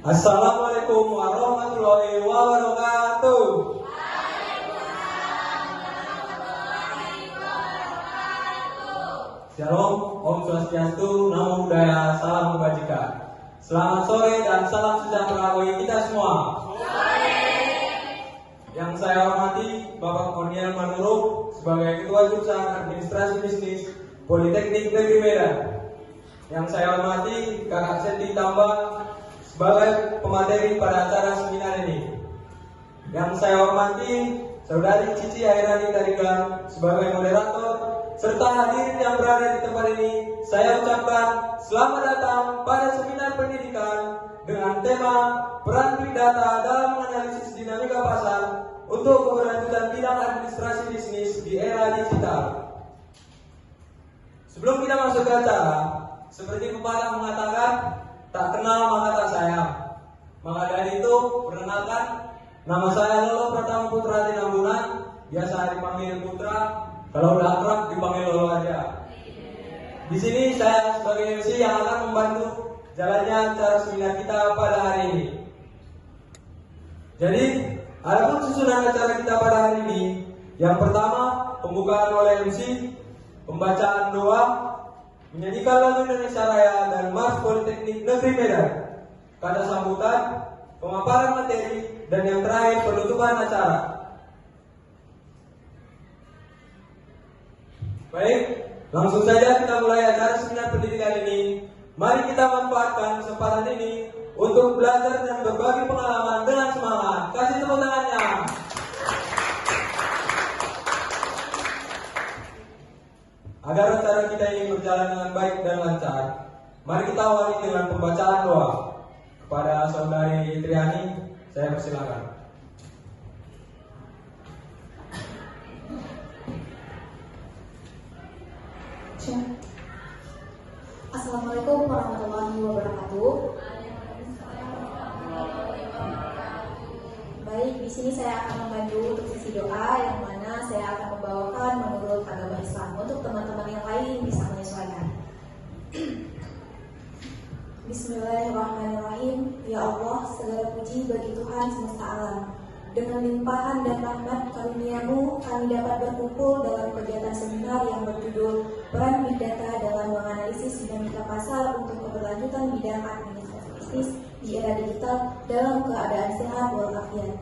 Assalamualaikum warahmatullahi wabarakatuh. Shalom, Om Swastiastu, Namo Buddhaya, Salam Kebajikan. Selamat sore dan salam sejahtera bagi kita semua. Sore. Yang saya hormati Bapak Kurnian Manurung sebagai Ketua Jurusan Administrasi Bisnis Politeknik Negeri Medan. Yang saya hormati Kakak Sendi Tambah sebagai pemateri pada acara seminar ini. Yang saya hormati Saudari Cici Airani Tarigan sebagai moderator, serta hadirin yang berada di tempat ini, saya ucapkan selamat datang pada seminar pendidikan dengan tema peran Big Data dalam menganalisis dinamika pasar untuk keberlanjutan bidang administrasi bisnis di era digital. Sebelum kita masuk ke acara, seperti pepatah mengatakan, tak kenal maka tak sayang. Maka dari itu, perkenalkan, nama saya Lolo Pratama Putra Tinambunan, biasa dipanggil Putra. Kalau udah akrab dipanggil Lolo aja. Di sini saya sebagai MC yang akan membantu jalannya acara seminar kita pada hari ini. Jadi, adapun susunan acara kita pada hari ini, yang pertama pembukaan oleh MC, pembacaan doa, menyanyikan lagu Indonesia Raya dan Mars Politeknik Negeri Medan, kata sambutan, pemaparan materi, dan yang terakhir penutupan acara. Baik, langsung saja kita mulai acara seminar pendidikan ini. Mari kita manfaatkan kesempatan ini untuk belajar dan berbagi pengalaman dengan semangat. Kasih tepuk tangannya. Agar acara kita ini berjalan dengan baik dan lancar, mari kita awali dengan pembacaan doa. Kepada Saudari Triani, saya persilakan. Assalamualaikum warahmatullahi wabarakatuh. Baik, di sini saya akan membantu untuk sesi doa yang mana saya akan membawakan menurut agama Islam. Untuk teman-teman yang lain bisa menyesuaikan. Bismillahirrahmanirrahim. Ya Allah, segala puji bagi Tuhan semesta alam. Dengan limpahan dan rahmat karunia-Mu, kami dapat berkumpul dalam kegiatan seminar yang berjudul Peran Big Data dalam menganalisis dinamika pasar untuk keberlanjutan bidang administrasi bisnis di era digital dalam keadaan sehat walafiat.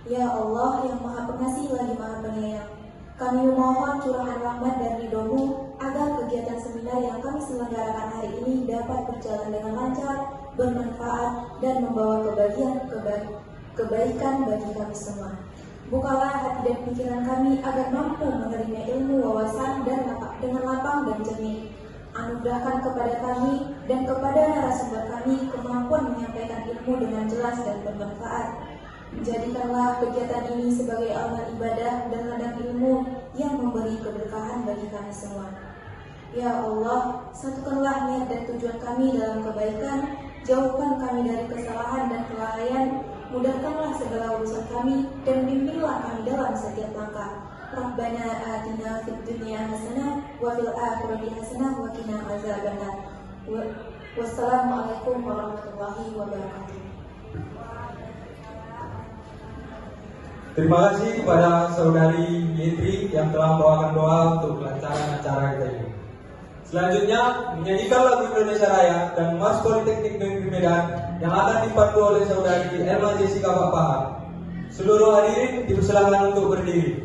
Ya Allah yang Maha Pengasih lagi Maha Penyayang, kami memohon curahan rahmat dan ridho-Mu agar kegiatan seminar yang kami selenggarakan hari ini dapat berjalan dengan lancar, bermanfaat, dan membawa kebaikan bagi kami semua. Bukalah hati dan pikiran kami agar mampu menerima ilmu, wawasan, dan dengan lapang dan jernih. Anugerahkan kepada kami dan kepada narasumber kami kemampuan menyampaikan ilmu dengan jelas dan bermanfaat. Jadikanlah kegiatan ini sebagai amal ibadah dan ladang ilmu yang memberi keberkahan bagi kami semua. Ya Allah, satukanlah niat dan tujuan kami dalam kebaikan, jauhkan kami dari kesalahan dan kelalaian, mudahkanlah segala urusan kami, dan bimbinglah kami dalam setiap langkah. Rabbana atina fid dunya hasanah wa fil akhirati hasanah wa qina azabannar. Wassalamualaikum warahmatullahi wabarakatuh. Terima kasih kepada Saudari Yetri yang telah membawakan doa untuk kelancaran acara kita ini. Selanjutnya, menyanyikan lagu Indonesia Raya dan Mars Politeknik Negeri Medan yang akan dipandu oleh Saudari Elma Jessica Bapak. Seluruh hadirin dipersilakan untuk berdiri.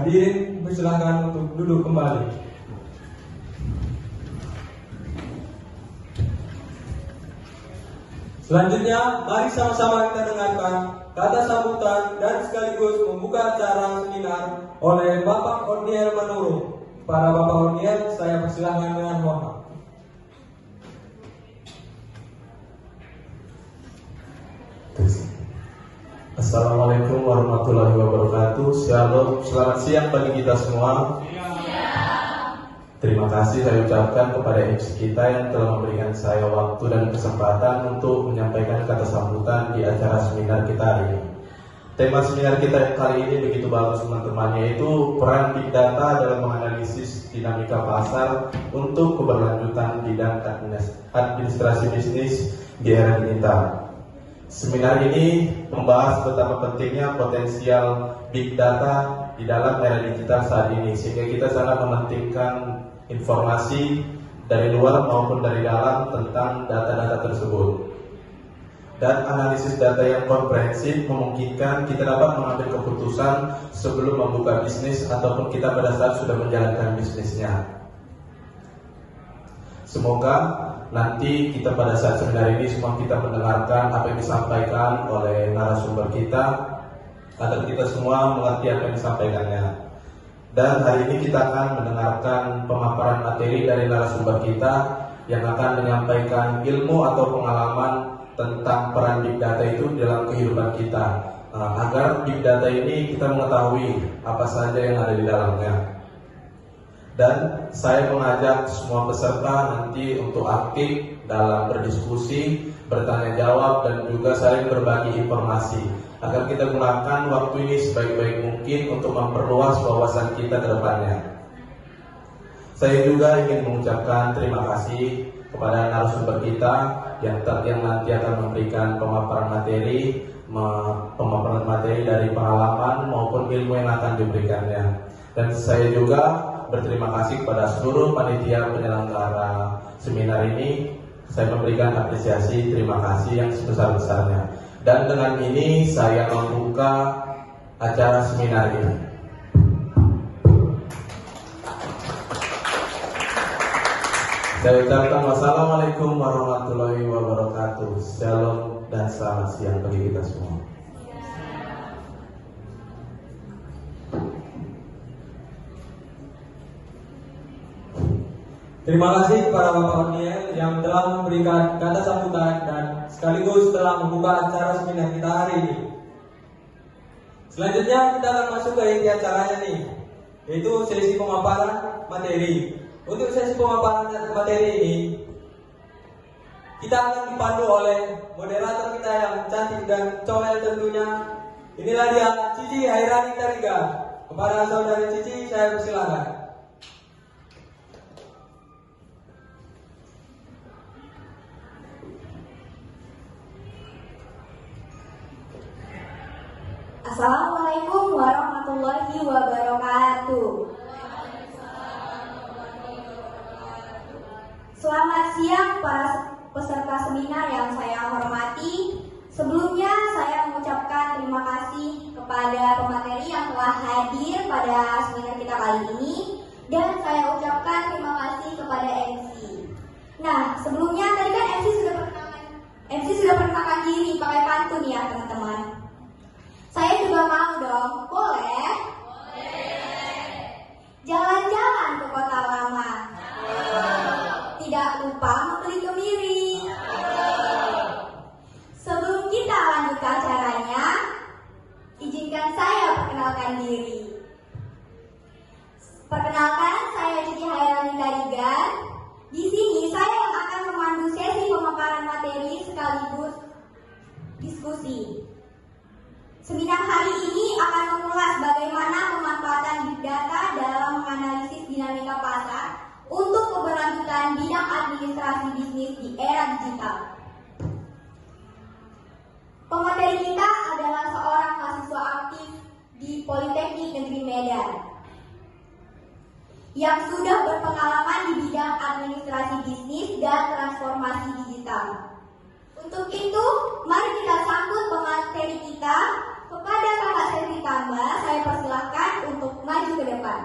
Hadirin persilahkan untuk duduk kembali. Selanjutnya, mari sama-sama kita dengarkan kata sambutan dan sekaligus membuka acara seminar oleh Bapak Orniel Manurung. Para Bapak Orniel, saya persilahkan dengan hormat. Assalamualaikum warahmatullahi wabarakatuh. Shalom, selamat siang bagi kita semua. Terima kasih saya ucapkan kepada MC kita yang telah memberikan saya waktu dan kesempatan untuk menyampaikan kata sambutan di acara seminar kita hari ini. Tema seminar kita kali ini begitu bagus teman-teman, yaitu peran Big Data dalam menganalisis dinamika pasar untuk keberlanjutan bidang administrasi bisnis di era digital. Seminar ini membahas betapa pentingnya potensial Big Data di dalam era digital saat ini, sehingga kita sangat mementingkan informasi dari luar maupun dari dalam tentang data-data tersebut. Dan analisis data yang komprehensif memungkinkan kita dapat mengambil keputusan sebelum membuka bisnis ataupun kita pada saat sudah menjalankan bisnisnya. Semoga nanti kita pada saat seminar ini semua kita mendengarkan apa yang disampaikan oleh narasumber kita, agar kita semua mengerti apa yang disampaikannya. Dan hari ini kita akan mendengarkan pemaparan materi dari narasumber kita yang akan menyampaikan ilmu atau pengalaman tentang peran Big Data itu dalam kehidupan kita, agar Big Data ini kita mengetahui apa saja yang ada di dalamnya. Dan saya mengajak semua peserta nanti untuk aktif dalam berdiskusi, bertanya jawab, dan juga saling berbagi informasi, agar kita gunakan waktu ini sebaik-baik mungkin untuk memperluas wawasan kita ke depannya. Saya juga ingin mengucapkan terima kasih kepada narasumber kita yang nanti akan memberikan pemaparan materi dari pengalaman maupun ilmu yang akan diberikannya. Dan saya juga berterima kasih kepada seluruh panitia penyelenggara seminar ini. Saya memberikan apresiasi, terima kasih yang sebesar-besarnya. Dan dengan ini saya membuka acara seminar ini. Saya ucapkan wassalamualaikum warahmatullahi wabarakatuh. Shalom dan selamat siang bagi kita semua. Terima kasih kepada Bapak Orniel yang telah memberikan kata sambutan dan sekaligus telah membuka acara seminar kita hari ini. Selanjutnya kita akan masuk ke inti acaranya nih, yaitu sesi pemaparan materi. Untuk sesi pemaparan materi ini, kita akan dipandu oleh moderator kita yang cantik dan comel tentunya. Inilah dia, Cici Hairani Tariga. Kepada saudari Cici, saya persilakan. Assalamualaikum warahmatullahi wabarakatuh. Selamat siang para peserta seminar yang saya hormati. Sebelumnya saya mengucapkan terima kasih kepada pemateri yang telah hadir pada seminar kita kali ini, dan saya ucapkan terima kasih kepada MC. Nah, sebelumnya tadi kan MC sudah perkenalkan diri pakai pantun ya teman-teman. Saya juga mau dong, boleh? Boleh. Jalan-jalan ke kota lama. Tidak lupa membeli kemiri. Sebelum kita lanjut ke acaranya, izinkan saya perkenalkan diri. Perkenalkan, saya Cici Hairani Tarigan. Di sini saya yang akan memandu sesi pemaparan materi sekaligus diskusi. Seminar hari ini akan mengulas bagaimana pemanfaatan Big Data dalam menganalisis dinamika pasar untuk keberlanjutan bidang administrasi bisnis di era digital. Pemateri kita adalah seorang mahasiswa aktif di Politeknik Negeri Medan yang sudah berpengalaman di bidang administrasi bisnis dan transformasi digital. Untuk itu, mari kita sambut pemateri kita. Kepada Kakak Selvi Tambah, saya persilahkan untuk maju ke depan.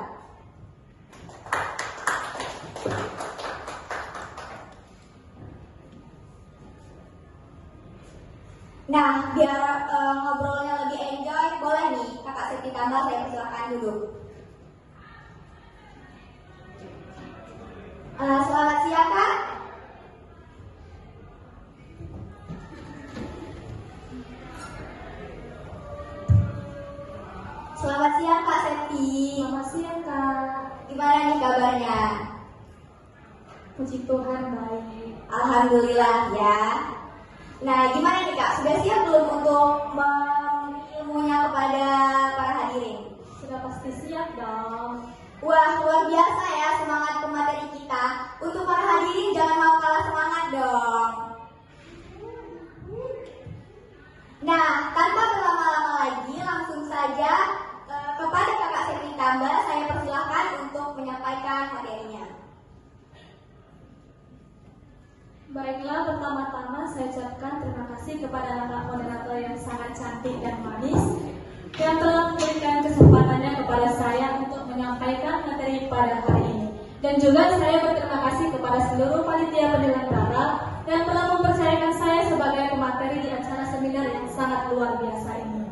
Nah, biar ngobrolnya lebih enjoy, boleh nih Kakak Selvi Tambah, saya persilahkan duduk. Selamat siang, Kak. Selamat siang, Kak Selvi. Selamat siang, Kak. Gimana nih kabarnya? Puji Tuhan, baik. Alhamdulillah ya. Nah, gimana nih Kak? Sudah siap belum untuk memberi ilmunya kepada para hadirin? Sudah pasti siap dong. Wah, luar biasa ya semangat pemateri kita. Untuk para hadirin jangan mau kalah semangat dong. Nah, tanpa berlama-lama lagi, langsung saja kepada Kakak Selvi Tambah, saya persilahkan untuk menyampaikan materinya. Baiklah, pertama-tama saya ucapkan terima kasih kepada Kakak moderator yang sangat cantik dan manis yang telah memberikan kesempatannya kepada saya untuk menyampaikan materi pada hari ini. Dan juga saya berterima kasih kepada seluruh panitia penyelenggara yang telah mempercayakan saya sebagai pemateri di acara seminar yang sangat luar biasa ini.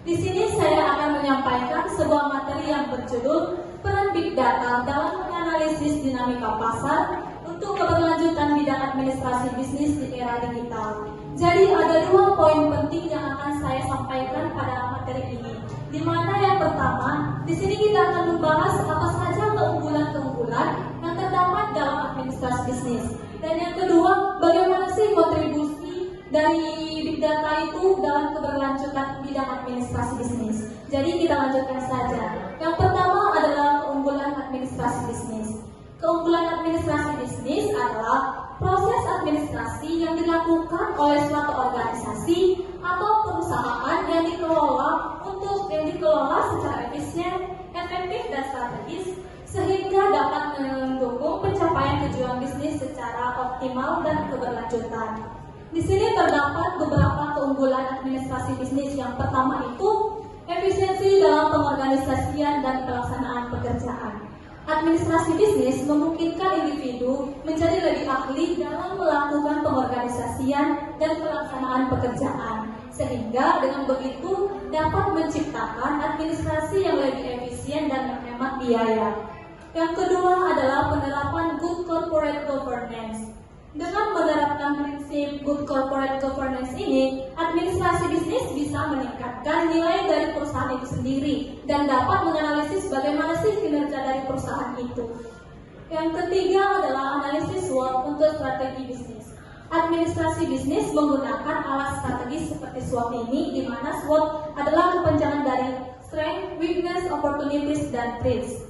Di sini saya akan menyampaikan sebuah materi yang berjudul Peran Big Data dalam menganalisis dinamika pasar untuk keberlanjutan bidang administrasi bisnis di era digital. Jadi ada dua poin penting yang akan saya sampaikan pada materi ini. Di mana yang pertama, di sini kita akan membahas apa saja keunggulan-keunggulan yang terdapat dalam administrasi bisnis. Dan yang kedua, bagaimana sih kontribusi dari big data itu dalam keberlanjutan bidang administrasi bisnis. Jadi kita lanjutkan saja. Yang pertama adalah keunggulan administrasi bisnis. Keunggulan administrasi bisnis adalah proses administrasi yang dilakukan oleh suatu organisasi atau perusahaan yang dikelola secara efisien, efektif dan strategis sehingga dapat mendukung pencapaian tujuan bisnis secara optimal dan keberlanjutan. Di sini terdapat beberapa keunggulan administrasi bisnis. Yang pertama itu efisiensi dalam pengorganisasian dan pelaksanaan pekerjaan. Administrasi bisnis memungkinkan individu menjadi lebih ahli dalam melakukan pengorganisasian dan pelaksanaan pekerjaan, sehingga dengan begitu dapat menciptakan administrasi yang lebih efisien dan menghemat biaya. Yang kedua adalah penerapan good corporate governance. Dengan menerapkan prinsip good corporate governance ini, administrasi bisnis bisa meningkatkan nilai dari perusahaan itu sendiri dan dapat menganalisis bagaimana sih kinerja dari perusahaan itu. Yang ketiga adalah analisis SWOT untuk strategi bisnis. Administrasi bisnis menggunakan alat strategis seperti SWOT ini, di mana SWOT adalah kepanjangan dari strength, weakness, opportunities, dan threats.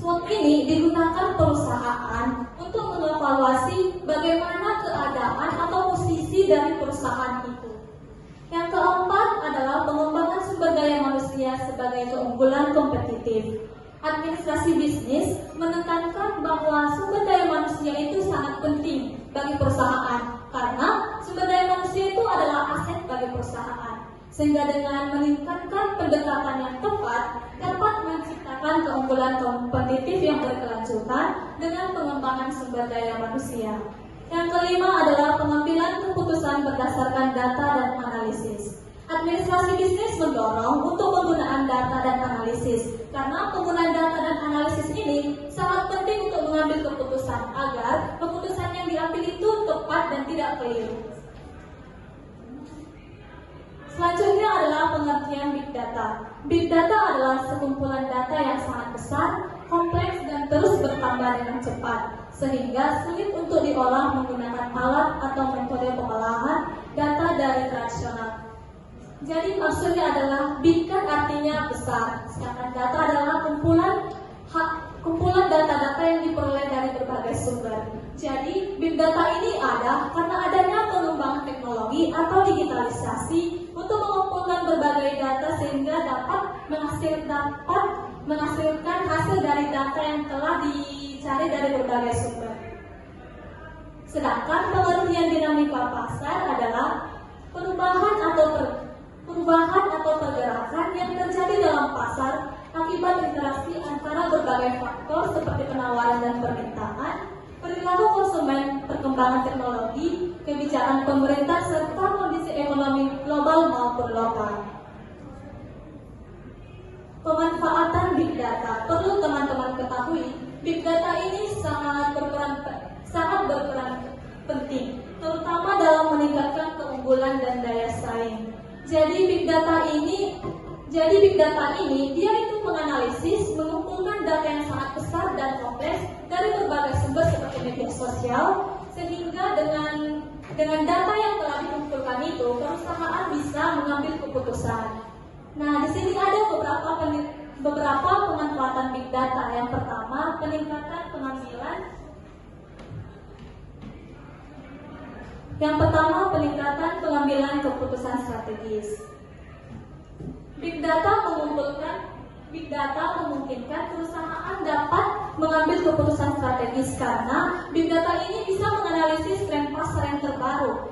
SWOT ini digunakan perusahaan untuk mengevaluasi bagaimana keadaan atau posisi dari perusahaan itu. Yang keempat adalah pengembangan sumber daya manusia sebagai keunggulan kompetitif. Administrasi bisnis menekankan bahwa sumber daya manusia itu sangat penting bagi perusahaan karena sumber daya manusia itu adalah aset bagi perusahaan. Sehingga dengan meningkatkan pendekatan yang tepat dapat menciptakan keunggulan kompetitif yang berkelanjutan dengan pengembangan sumber daya manusia. Yang kelima adalah pengambilan keputusan berdasarkan data dan analisis. Administrasi bisnis mendorong untuk penggunaan data dan analisis karena penggunaan data dan analisis ini sangat penting untuk mengambil keputusan agar keputusan yang diambil itu tepat dan tidak keliru. Selanjutnya adalah pengertian Big Data. Big Data adalah sekumpulan data yang sangat besar, kompleks, dan terus bertambah dengan cepat, sehingga sulit untuk diolah menggunakan alat atau metode pengolahan data dari tradisional. Jadi maksudnya adalah big kan artinya besar, sedangkan data adalah kumpulan data-data yang diperoleh dari berbagai sumber. Jadi big data ini ada karena adanya pengembangan teknologi atau digitalisasi untuk mengumpulkan berbagai data sehingga dapat menghasilkan hasil dari data yang telah dicari dari berbagai sumber. Sedangkan pengertian dinamika pasar adalah perubahan atau pergerakan yang terjadi dalam pasar akibat interaksi antara berbagai faktor seperti penawaran dan permintaan, perilaku konsumen, perkembangan teknologi, kebijakan pemerintah, serta kondisi ekonomi global maupun lokal. Pemanfaatan Big Data. Perlu teman-teman ketahui, Big Data ini sangat berperan penting, terutama dalam meningkatkan keunggulan dan daya saing. Jadi Big Data ini dia itu menganalisis, mengumpulkan data yang sangat besar dan kompleks dari berbagai sumber seperti media sosial, sehingga dengan data yang telah dikumpulkan itu perusahaan bisa mengambil keputusan. Nah, di sini ada beberapa pemanfaatan Big Data. Yang pertama, peningkatan pengambilan keputusan strategis. Big Data memungkinkan perusahaan dapat mengambil keputusan strategis karena Big Data ini bisa menganalisis tren pasar yang terbaru.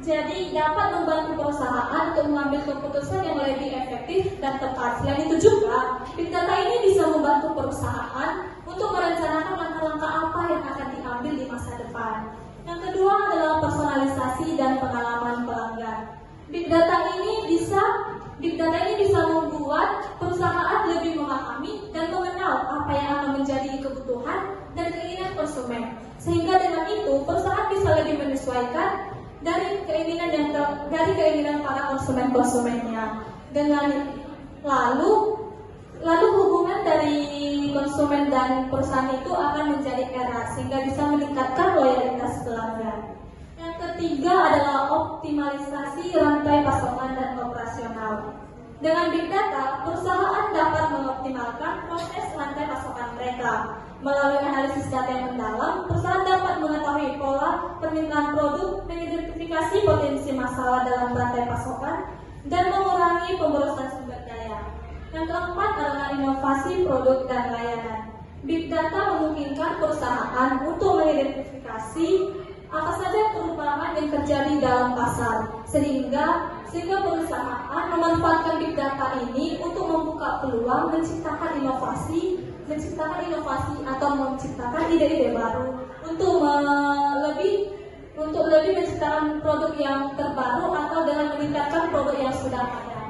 Jadi dapat membantu perusahaan untuk mengambil keputusan yang lebih efektif dan tepat. Selain itu juga, Big Data ini bisa membantu perusahaan untuk merencanakan langkah-langkah apa yang akan diambil di masa depan. Yang kedua adalah personalisasi dan pengalaman pelanggan. Big Data ini bisa membuat perusahaan lebih memahami dan mengenal apa yang akan menjadi kebutuhan dan keinginan konsumen. Sehingga dengan itu perusahaan bisa lebih menyesuaikan dari keinginan para konsumennya. Lalu hubungan dari konsumen dan perusahaan itu akan menjadi erat sehingga bisa meningkatkan loyalitas pelanggan. Yang ketiga adalah optimalisasi rantai pasokan dan operasional. Dengan Big Data, perusahaan dapat mengoptimalkan proses rantai pasokan mereka. Melalui analisis data yang mendalam, perusahaan dapat mengetahui pola permintaan produk, mengidentifikasi potensi masalah dalam rantai pasokan, dan mengurangi pemborosan sumber daya. Yang keempat adalah inovasi produk dan layanan. Big Data memungkinkan perusahaan untuk mengidentifikasi apa saja perubahan yang terjadi dalam pasar, sehingga perusahaan memanfaatkan Big Data ini untuk membuka peluang menciptakan inovasi atau menciptakan ide-ide baru untuk lebih menciptakan produk yang terbaru atau dengan meningkatkan produk yang sudah ada.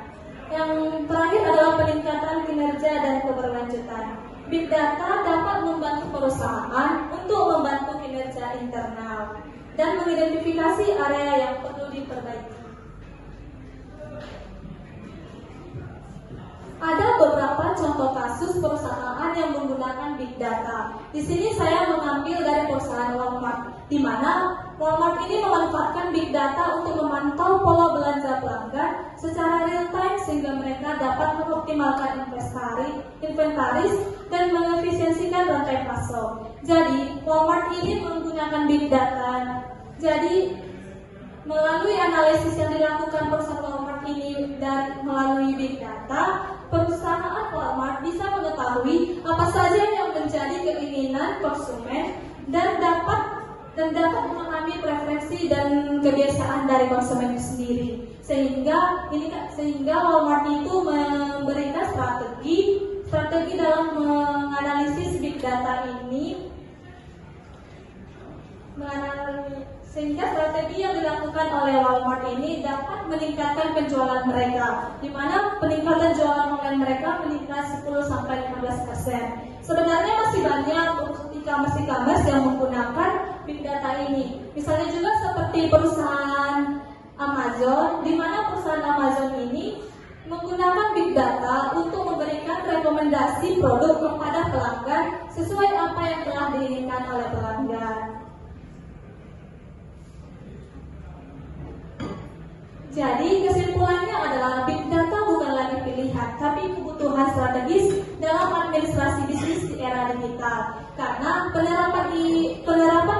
Yang terakhir adalah peningkatan kinerja dan keberlanjutan. Big Data dapat membantu perusahaan untuk membantu kinerja internal dan mengidentifikasi area yang perlu diperbaiki. Ada beberapa contoh kasus perusahaan yang menggunakan Big Data. Di sini saya mengambil dari perusahaan Walmart, di mana Walmart ini memanfaatkan Big Data untuk memantau pola belanja pelanggan secara real time sehingga mereka dapat mengoptimalkan inventaris dan mengefisiensikan rantai pasok. Jadi, Walmart ini menggunakan Big Data. Jadi, melalui analisis yang dilakukan perusahaan Walmart ini dan melalui Big Data, perusahaan Walmart bisa mengetahui apa saja yang menjadi keinginan konsumen dan dapat memahami preferensi dan kebiasaan dari konsumen sendiri. Sehingga Walmart itu memberikan strategi dalam menganalisis Big Data ini. Sehingga strategi yang dilakukan oleh Walmart ini dapat meningkatkan penjualan mereka, di mana peningkatan jualan online mereka meningkat 10-15%. Sebenarnya masih banyak e-commerce yang menggunakan Big Data ini. Misalnya juga seperti perusahaan Amazon, di mana perusahaan Amazon ini menggunakan Big Data untuk memberikan rekomendasi produk kepada pelanggan sesuai apa yang telah diinginkan oleh pelanggan. Jadi kesimpulannya adalah Big Data bukan lagi pilihan, tapi kebutuhan strategis dalam administrasi bisnis di era digital. Karena penerapan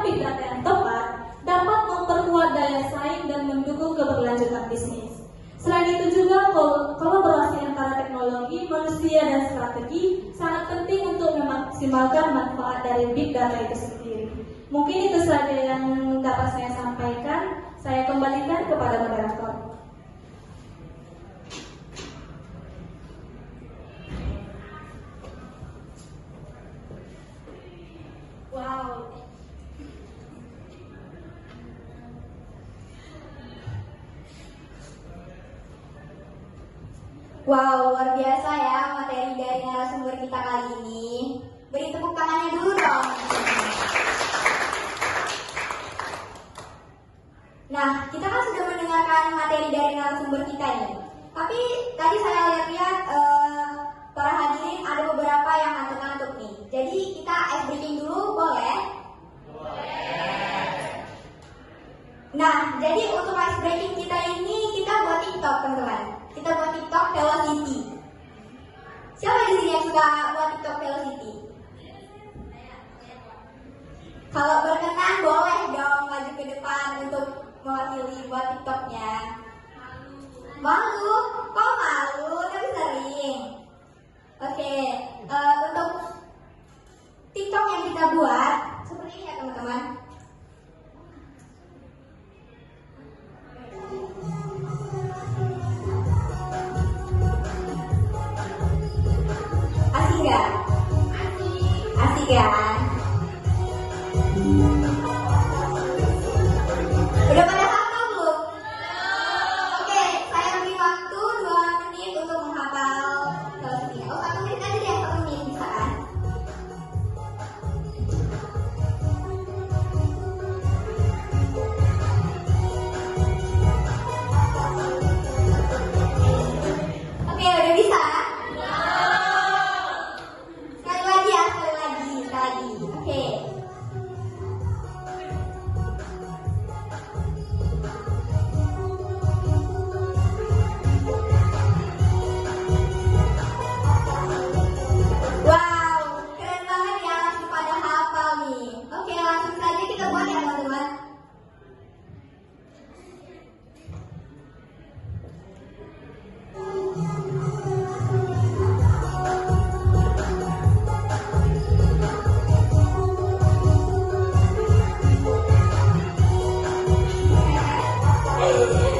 Big Data yang tepat dapat memperkuat daya saing dan mendukung keberlanjutan bisnis. Selain itu juga kolaborasi antara teknologi, manusia, dan strategi sangat penting untuk memaksimalkan manfaat dari Big Data itu sendiri. Mungkin itu saja yang dapat saya sampaikan. Saya kembalikan kepada moderator. Wow. Wow, luar biasa ya materi dari narasumber kita kali ini. Beri tepuk tangannya dulu dong. Nah, kita kan sudah mendengarkan materi dari narasumber kita nih. Tapi tadi saya lihat-lihat para hadirin ada beberapa yang ngantuk-ngantuk nih. Jadi kita ice breaking dulu, boleh? Nah, jadi untuk ice breaking kita ini kita buat TikTok, teman-teman. Kita buat TikTok Velocity. Siapa di sini yang suka buat TikTok Velocity? Kalau berkenan boleh dong maju ke depan untuk mewakili buat TikToknya. Malu? Kok malu? Tapi sering. Oke, untuk TikTok yang kita buat seperti ini ya teman-teman. Asik nggak? Asik kan? Udah pada hafal belum? Oke, saya beri waktu 2 menit untuk menghafal Velocity. Oh, 1 menit aja deh, 1 menit bisa kan? Oke, udah bisa? Sekali lagi ya, sekali lagi. Oke. Wow, keren banget ya, langsung pada hafal nih. Oke, langsung saja kita buat ya teman-teman.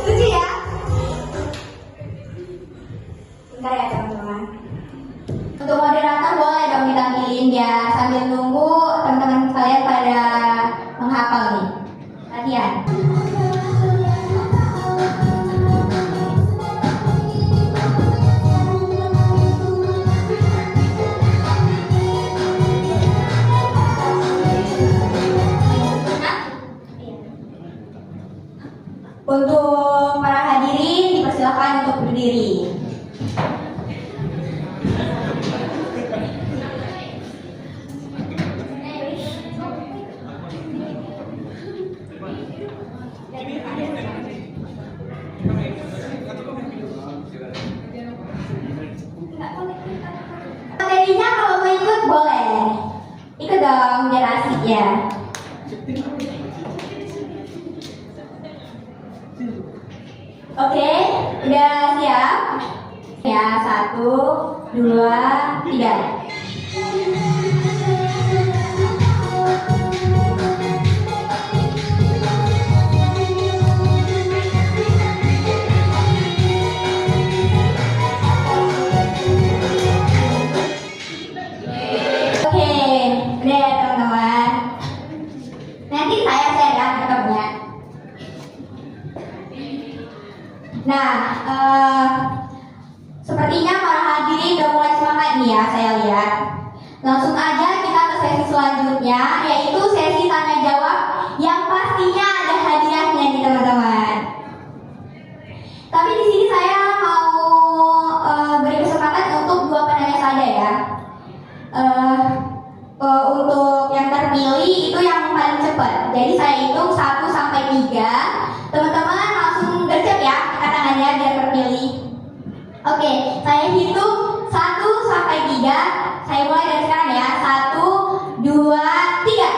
Lucu ya? Bentar ya teman-teman. Untuk moderator boleh dong ditampilin biar sambil nunggu teman-teman kalian pada menghafal nih. Latihan. Untuk para hadirin dipersilakan untuk berdiri. Materinya kalau mau ikut boleh. Ikut dong biar asik ya. Oke, udah siap? Ya, 1, 2, 3. Oke, udah ya teman-teman. Nanti saya share ya TikToknya. Nah, sepertinya para hadirin udah mulai semangat nih ya, saya lihat. Langsung aja kita ke sesi selanjutnya, yaitu sesi tanya jawab yang pastinya ada hadiahnya nih teman-teman. Tapi di sini saya mau beri kesempatan untuk 2 penanya saja ya. Untuk yang terpilih itu yang paling cepat. Jadi saya hitung 1 sampai 3. Teman-teman langsung gercep ya angkat tangannya biar terpilih. Oke, saya hitung 1 sampai 3. Saya mulai dari sekarang ya. 1, 2, 3.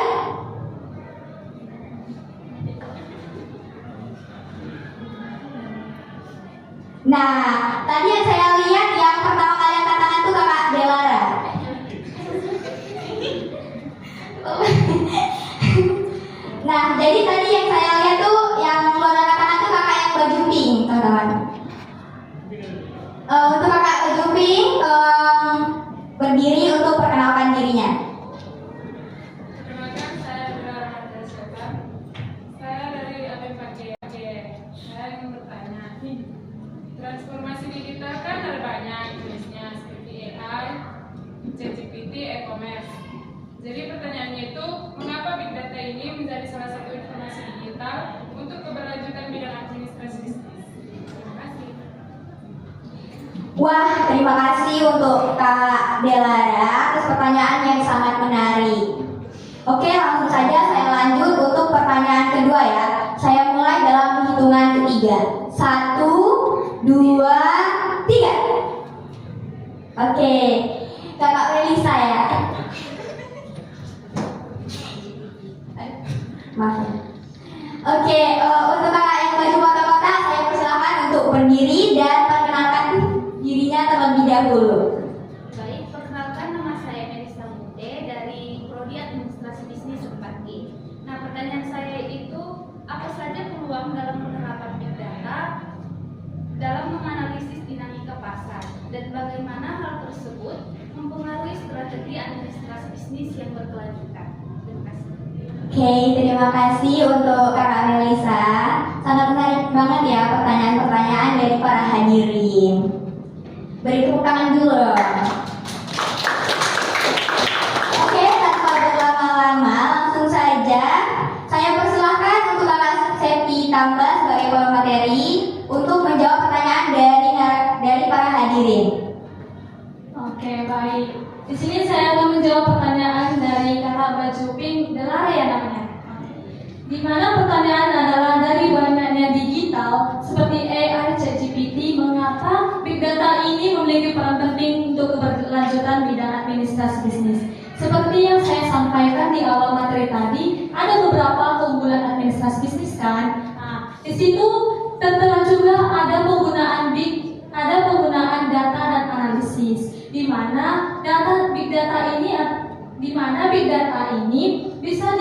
Nah, tadi yang saya lihat yang pertama kali angkat tangan tuh Kakak Delara. Wah, terima kasih untuk Kak Delara atas pertanyaan yang sangat menarik. Oke, langsung saja saya lanjut untuk pertanyaan kedua ya. Saya mulai dalam hitungan ketiga. 1, 2, 3. Oke, Kakak Melisa ya. Maaf ya. Oke, untuk kakak yang baju kotak-kotak, saya persilakan untuk berdiri dan perkenalkan dirinya terlebih dahulu. Baik, perkenalkan nama saya Melisa Mute dari Prodi Administrasi Bisnis Unpad-I. Nah, pertanyaan saya itu apa saja peluang dalam penerapan Big Data dalam menganalisis dinamika pasar dan bagaimana hal tersebut mempengaruhi strategi administrasi bisnis yang berkelanjutan. Terima kasih. Oke, terima kasih untuk kakak Melisa. Sangat menarik banget ya pertanyaan-pertanyaan dari para hadirin. Beri tepuk tangan dulu dong. Oke, tanpa berlama-lama, langsung saja saya persilahkan untuk kakak Septi Tambah sebagai pemateri untuk menjawab pertanyaan dari para hadirin. Oke, baik. Di sini saya akan menjawab pertanyaan dari kakak baju pink Delara ya namanya. Di mana pertanyaan adalah dari banyaknya digital seperti AI, ChatGPT, mengapa Big Data ini memiliki peran penting untuk keberlanjutan bidang administrasi bisnis. Seperti yang saya sampaikan di awal materi tadi, ada beberapa keunggulan administrasi bisnis kan. Nah, di situ tertera juga ada penggunaan data dan analisis, di mana big data ini bisa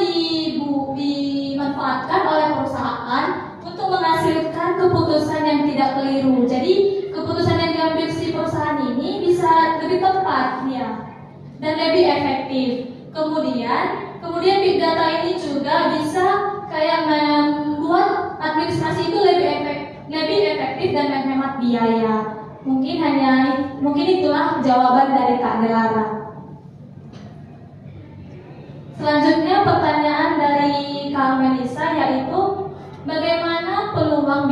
dimanfaatkan oleh perusahaan untuk menghasilkan keputusan yang tidak keliru. Jadi keputusan yang diambil si perusahaan ini bisa lebih tepat ya dan lebih efektif. Kemudian big data ini juga bisa kayak membuat administrasi itu lebih efektif dan menghemat biaya. Mungkin itulah jawaban dari Kak Delara. Selanjutnya pertanyaan dari Kak Melisa yaitu bagaimana peluang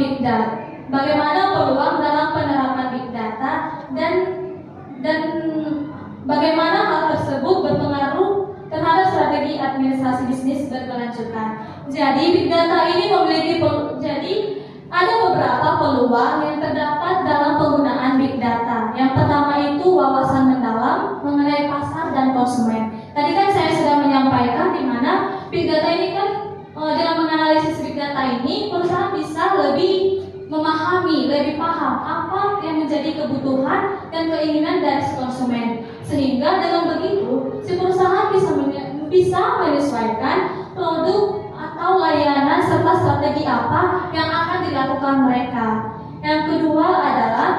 dalam penerapan big data dan bagaimana hal tersebut berpengaruh terhadap strategi administrasi bisnis berkelanjutan. Jadi big data ini ada beberapa peluang yang terdapat dalam penggunaan big data. Yang pertama itu wawasan mendalam mengenai pasar dan konsumen. Tadi kan saya sudah menyampaikan di mana big data ini kan dengan menganalisis big data ini perusahaan bisa lebih memahami, lebih paham apa yang menjadi kebutuhan dan keinginan dari si konsumen. Sehingga dengan begitu si perusahaan bisa menyesuaikan produk atau layanan serta strategi apa yang akan dilakukan mereka. Yang kedua adalah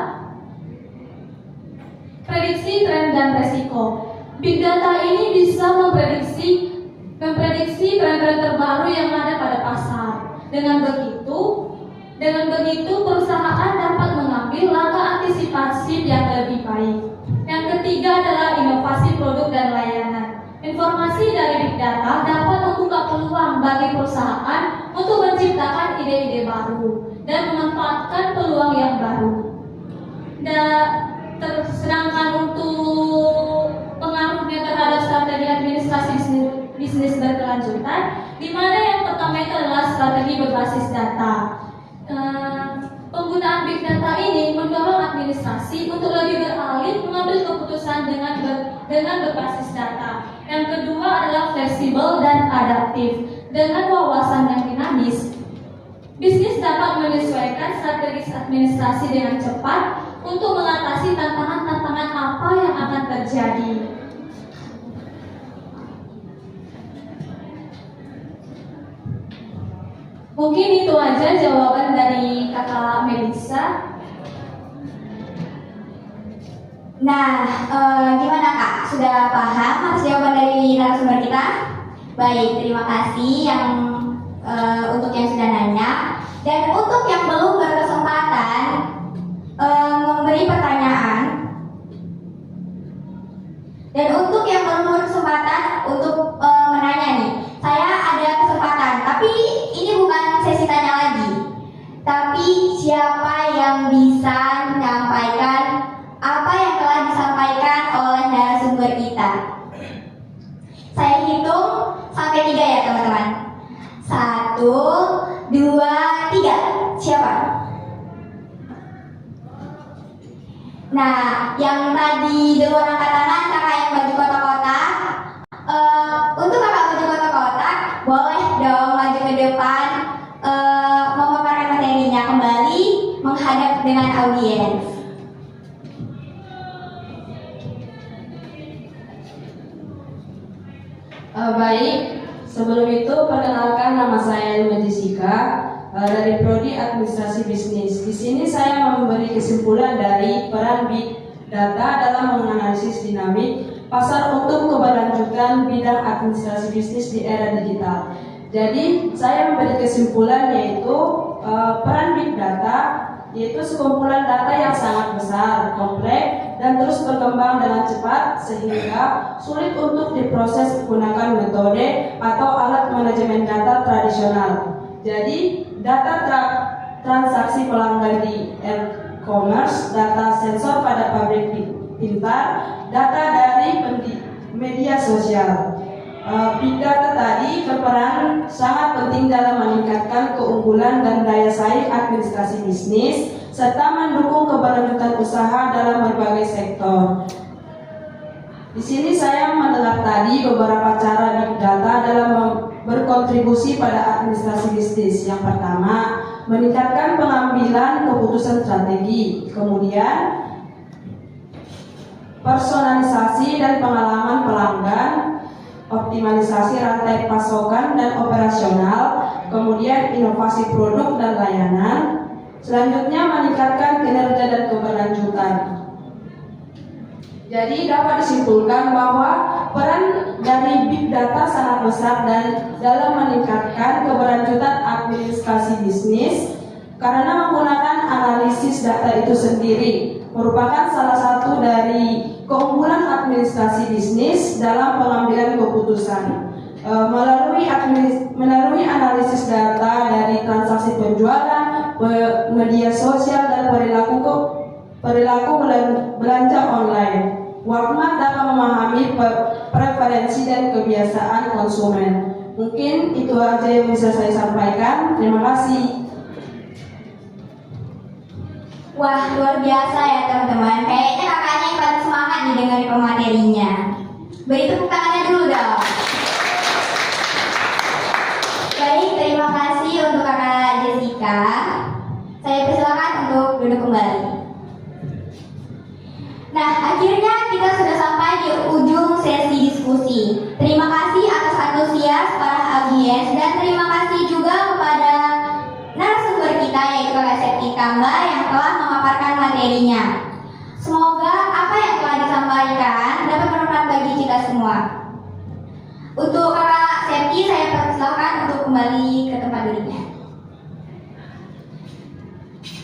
prediksi tren dan resiko. Big data ini bisa memprediksi tren-tren terbaru yang ada pada pasar. Dengan begitu perusahaan dapat mengambil langkah antisipasi yang lebih baik. Yang ketiga adalah inovasi produk dan layanan. Informasi dari big data dapat membuka peluang bagi perusahaan untuk menciptakan ide-ide baru dan memanfaatkan peluang yang baru. Sedangkan untuk pengaruhnya terhadap strategi administrasi bisnis berkelanjutan, di mana yang pertama itu adalah strategi berbasis data. Penggunaan big data ini mendorong administrasi untuk lebih beralih mengambil keputusan dengan berbasis data. Yang kedua adalah fleksibel dan adaptif. Dengan wawasan yang dinamis, bisnis dapat menyesuaikan strategi administrasi dengan cepat untuk mengatasi tantangan-tantangan apa yang akan terjadi. Mungkin itu aja jawaban dari kakak Melisa. Nah, gimana Kak? Sudah paham atas jawaban dari narasumber kita? Baik, terima kasih untuk yang sudah nanya. Dan untuk yang belum berkesempatan memberi pertanyaan, dan untuk yang belum berkesempatan untuk menanya nih, saya ada kesempatan, tapi ini bukan sesi tanya lagi. Tapi siapa yang bisa menyampaikan 2, 3. Siapa? Nah, yang tadi duluan angkat tangan kakak yang baju kotak-kotak. Untuk kakak baju kotak-kotak, boleh dong maju ke depan, memaparkan materinya kembali menghadap dengan audiens. Baik, sebelum itu perkenalkan nama saya Luma Jessica dari Prodi Administrasi Bisnis. Di sini saya memberi kesimpulan dari peran Big Data dalam menganalisis dinamik pasar untuk keberlanjutan bidang administrasi bisnis di era digital. Jadi saya memberi kesimpulan yaitu peran Big Data yaitu sekumpulan data yang sangat besar, kompleks, dan terus berkembang dengan cepat sehingga sulit untuk diproses menggunakan metode atau alat manajemen data tradisional. Jadi data transaksi pelanggan di e-commerce, data sensor pada pabrik pintar, data dari media sosial. Big Data tadi berperan sangat penting dalam meningkatkan keunggulan dan daya saing administrasi bisnis serta mendukung keberlanjutan usaha dalam berbagai sektor. Di sini saya mendengar tadi beberapa cara Big Data dalam berkontribusi pada administrasi bisnis. Yang pertama, meningkatkan pengambilan keputusan strategi. Kemudian, personalisasi dan pengalaman pelanggan, optimalisasi rantai pasokan dan operasional, kemudian inovasi produk dan layanan. Selanjutnya meningkatkan kinerja dan keberlanjutan. Jadi dapat disimpulkan bahwa peran dari Big Data sangat besar dan dalam meningkatkan keberlanjutan administrasi bisnis karena menggunakan analisis data itu sendiri merupakan salah satu dari keunggulan administrasi bisnis dalam pengambilan keputusan. Melalui analisis data dari transaksi penjualan, media sosial dan perilaku belanja online, Walmart dapat memahami preferensi dan kebiasaan konsumen. Mungkin itu aja yang bisa saya sampaikan. Terima kasih. Wah, luar biasa ya teman-teman. Kayaknya kakaknya yang paling semangat nih dengerin pematerinya. Beri tepuk tangannya dulu dong. Baik, terima kasih untuk kakak Jessica. Saya persilakan untuk duduk kembali. Nah, akhirnya kita sudah sampai di ujung sesi diskusi. Terima kasih atas antusias para audiens dan terima kasih juga kepada narasumber kita yaitu Kakak Septi Kamba yang telah memaparkan materinya. Semoga apa yang telah disampaikan dapat bermanfaat bagi kita semua. Untuk Kakak Septi saya persilakan untuk kembali ke tempat duduknya.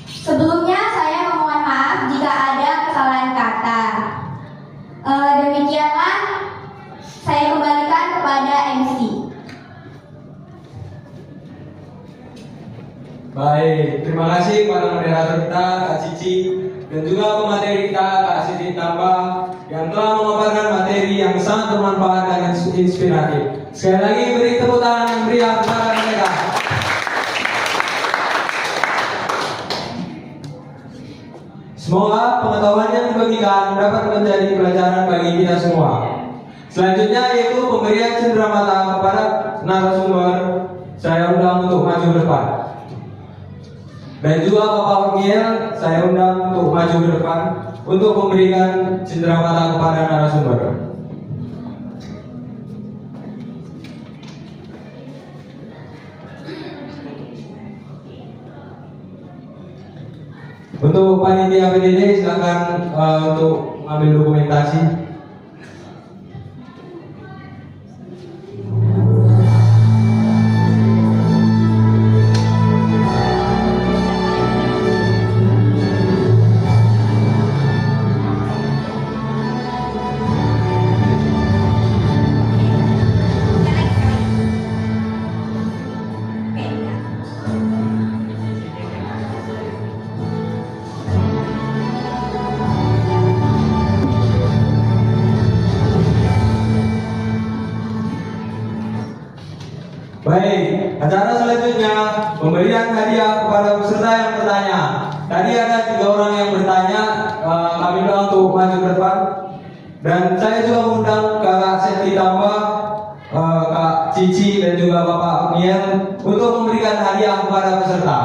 Sebelumnya saya memohon maaf jika ada kesalahan kata. Demikianlah saya kembalikan kepada MC. Baik, terima kasih kepada moderator kita Kak Cici dan juga pemateri kita Kak Siti Tambah yang telah memaparkan materi yang sangat bermanfaat dan inspiratif. Sekali lagi beri tepuk tangan yang meriah kepada mereka. Semoga pengetahuan yang dibagikan dapat menjadi pelajaran bagi kita semua. Selanjutnya yaitu pemberian cenderamata kepada narasumber. Saya undang untuk maju ke depan. Dan juga Bapak Orgiel, saya undang untuk maju ke depan untuk memberikan cenderamata kepada narasumber. Untuk panitia PDD silakan untuk mengambil dokumentasi. pemberian hadiah kepada peserta yang bertanya. Tadi ada 3 orang yang bertanya, kami minta untuk maju ke depan. Dan saya juga mengundang Kakak Seti Tambah, Kak Cici dan juga Bapak Miel untuk memberikan hadiah kepada peserta.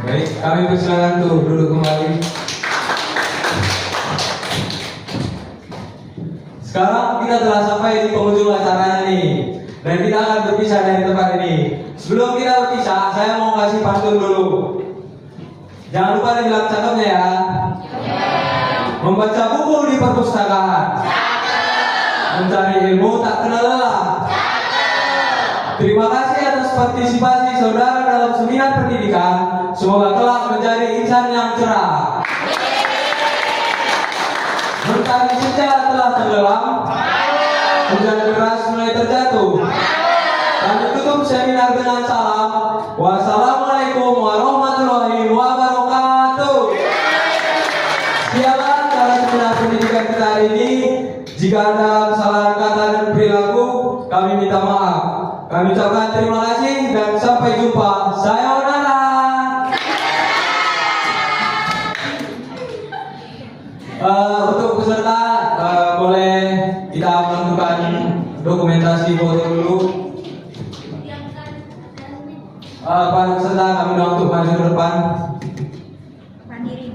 Baik, kami persilakan untuk duduk kembali. Sekarang kita telah sampai di penghujung acara ini dan kita akan berpisah dari tempat ini. Sebelum kita berpisah, saya mau kasih pantun dulu. Jangan lupa dibilang cakepnya ya. Membaca buku di perpustakaan. Mencari ilmu tak kenal lelah. Terima kasih atas partisipasi saudara dalam seminar pendidikan. Semoga kelak menjadi insan yang cerah. Mentari senja telah tenggelam. Hujan deras mulai terjatuh. Kami tutup seminar dengan salam. Wassalamualaikum warahmatullahi wabarakatuh. Sekianlah cara seminar pendidikan kita hari ini. Jika ada kesalahan kata dan perilaku, kami minta maaf. Kami ucapkan terima kasih dan sampai jumpa. Sayonara. Untuk peserta boleh kita melakukan dokumentasi foto dulu. Para peserta kami minta untuk maju ke depan. Mandiri.